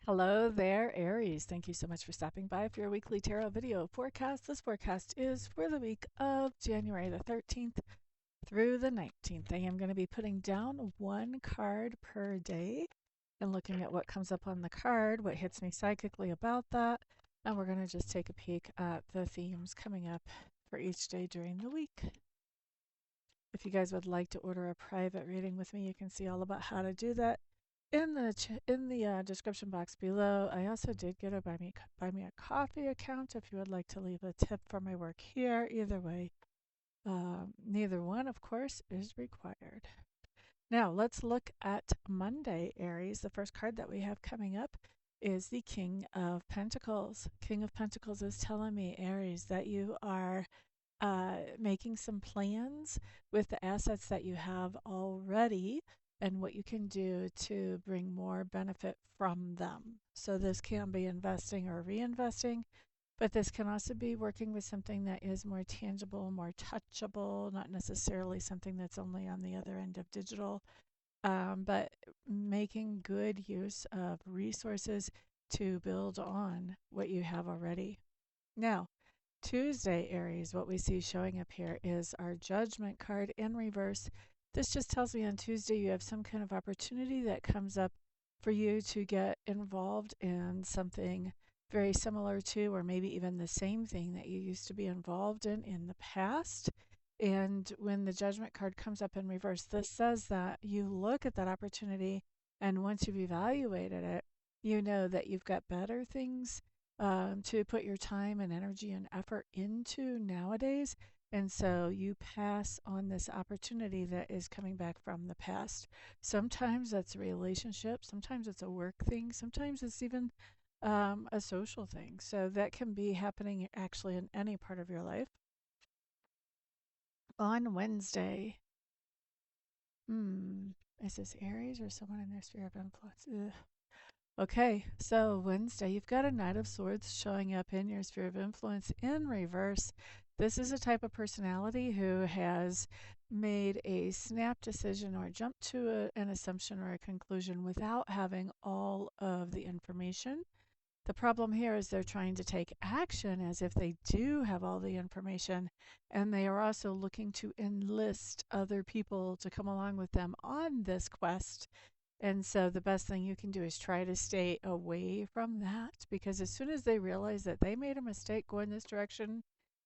Hello there, Aries. Thank you so much for stopping by for your weekly tarot video forecast. This forecast is for the week of January the 13th through the 19th. I am going to be putting down one card per day and looking at what comes up on the card, what hits me psychically about that, and we're going to just take a peek at the themes coming up for each day during the week. If you guys would like to order a private reading with me, you can see all about how to do that in the description box below. I also did get a buy me a coffee account if you would like to leave a tip for my work here. Either way, neither one, of course, is required. Now let's look at Monday, Aries. The first card that we have coming up is the King of Pentacles. King of Pentacles is telling me, Aries, that you are making some plans with the assets that you have already and what you can do to bring more benefit from them. So this can be investing or reinvesting, but this can also be working with something that is more tangible, more touchable, not necessarily something that's only on the other end of digital, but making good use of resources to build on what you have already. Now, Tuesday, Aries, what we see showing up here is our Judgment card in reverse. This just tells me on Tuesday you have some kind of opportunity that comes up for you to get involved in something very similar to, or maybe even the same thing that you used to be involved in the past. And when the Judgment card comes up in reverse, this says that you look at that opportunity, and once you've evaluated it, you know that you've got better things to put your time and energy and effort into nowadays. And so you pass on this opportunity that is coming back from the past. Sometimes that's a relationship, sometimes it's a work thing, sometimes it's even a social thing. So that can be happening actually in any part of your life. On Wednesday, is this Aries or someone in their sphere of influence? Ugh. Okay, so Wednesday, you've got a Knight of Swords showing up in your sphere of influence in reverse. This is a type of personality who has made a snap decision or jumped to an assumption or a conclusion without having all of the information. The problem here is they're trying to take action as if they do have all the information, and they are also looking to enlist other people to come along with them on this quest. And so the best thing you can do is try to stay away from that, because as soon as they realize that they made a mistake going this direction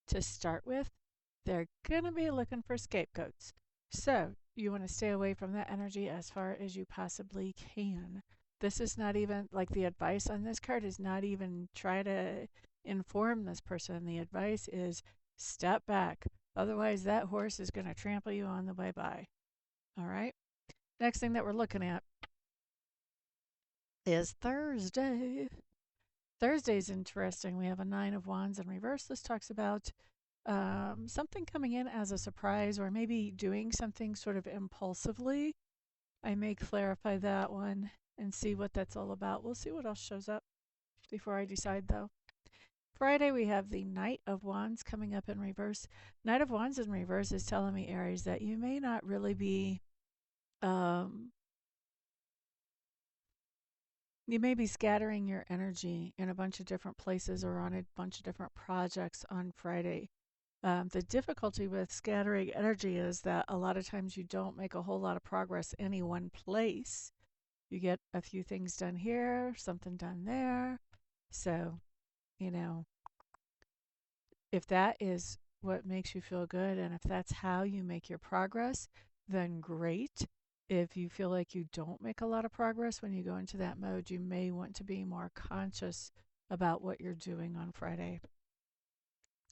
to start with, they're going to be looking for scapegoats. So you want to stay away from that energy as far as you possibly can. This is not even like the advice on this card is not even try to inform this person. The advice is step back. Otherwise, that horse is going to trample you on the way by. All right. Next thing that we're looking at is Thursday. Thursday's interesting. We have a Nine of Wands in reverse. This talks about something coming in as a surprise, or maybe doing something sort of impulsively. I may clarify that one and see what that's all about. We'll see what else shows up before I decide, though. Friday, we have the Knight of Wands coming up in reverse. Knight of Wands in reverse is telling me, Aries, that you may not really be you may be scattering your energy in a bunch of different places or on a bunch of different projects on Friday. The difficulty with scattering energy is that a lot of times you don't make a whole lot of progress in any one place. You get a few things done here, something done there. So, you know, if that is what makes you feel good and if that's how you make your progress, then great. If you feel like you don't make a lot of progress when you go into that mode, you may want to be more conscious about what you're doing on Friday.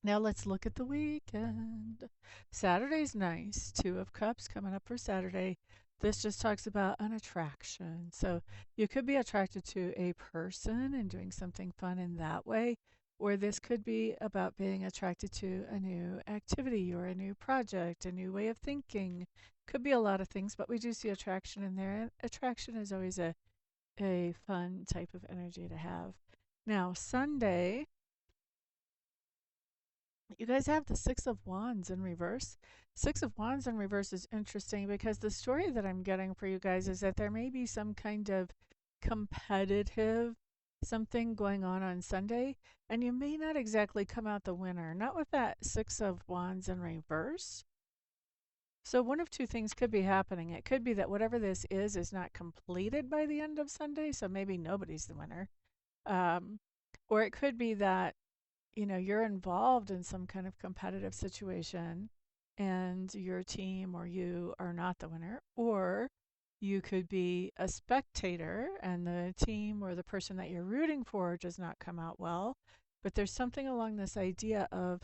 Now let's look at the weekend. Saturday's nice. Two of Cups coming up for Saturday. This just talks about an attraction. So you could be attracted to a person and doing something fun in that way, or this could be about being attracted to a new activity or a new project, a new way of thinking. Could be a lot of things, but we do see attraction in there. And attraction is always a fun type of energy to have. Now, Sunday, you guys have the Six of Wands in reverse. Six of Wands in reverse is interesting because the story that I'm getting for you guys is that there may be some kind of competitive something going on Sunday, and you may not exactly come out the winner, not with that Six of Wands in reverse. So one of two things could be happening. It could be that whatever this is not completed by the end of Sunday, so maybe nobody's the winner. Um, or it could be that, you're involved in some kind of competitive situation and your team or you are not the winner. Or you could be a spectator and the team or the person that you're rooting for does not come out well. But there's something along this idea of,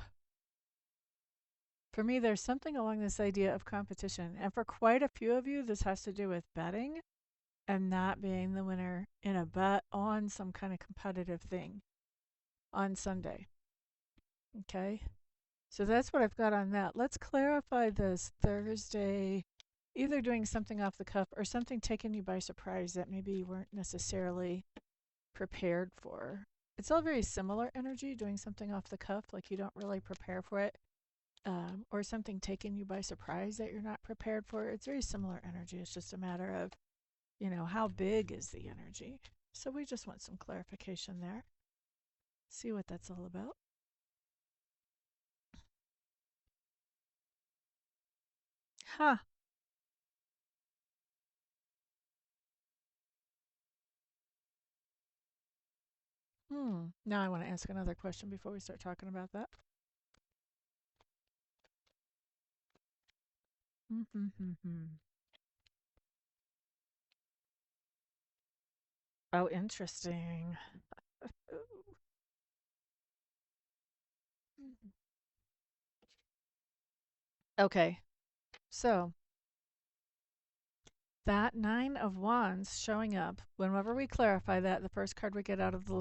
for me, there's something along this idea of competition. And for quite a few of you, this has to do with betting and not being the winner in a bet on some kind of competitive thing on Sunday. Okay? So that's what I've got on that. Let's clarify this Thursday, either doing something off the cuff or something taking you by surprise that maybe you weren't necessarily prepared for. It's all very similar energy, doing something off the cuff, like you don't really prepare for it, or something taking you by surprise that you're not prepared for. It's very similar energy. It's just a matter of, how big is the energy. So we just want some clarification there. See what that's all about. Huh. Now I want to ask another question before we start talking about that. Oh, interesting. Okay, so that Nine of Wands showing up, whenever we clarify that, the first card we get out of the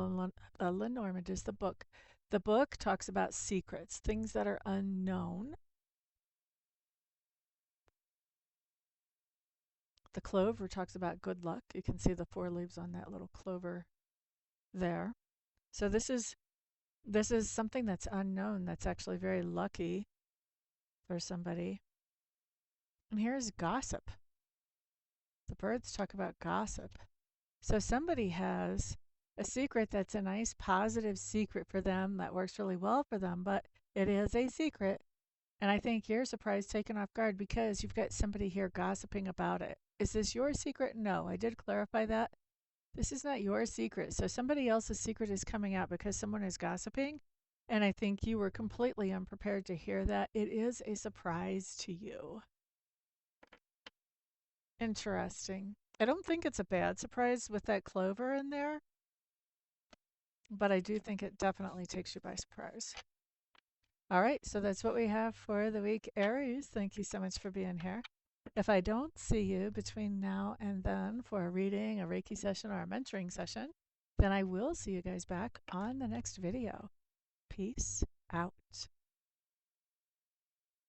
Lenormand is the book. The book talks about secrets, things that are unknown. The clover talks about good luck. You can see the 4 leaves on that little clover there. So this is something that's unknown that's actually very lucky for somebody. And here's gossip. The birds talk about gossip. So somebody has a secret that's a nice positive secret for them that works really well for them, but it is a secret. And I think you're surprised, taken off guard, because you've got somebody here gossiping about it. Is this your secret? No, I did clarify that. This is not your secret. So somebody else's secret is coming out because someone is gossiping. And I think you were completely unprepared to hear that. It is a surprise to you. Interesting. I don't think it's a bad surprise with that clover in there, but I do think it definitely takes you by surprise. All right, so that's what we have for the week, Aries. Thank you so much for being here. If I don't see you between now and then for a reading, a Reiki session, or a mentoring session, then I will see you guys back on the next video. Peace out.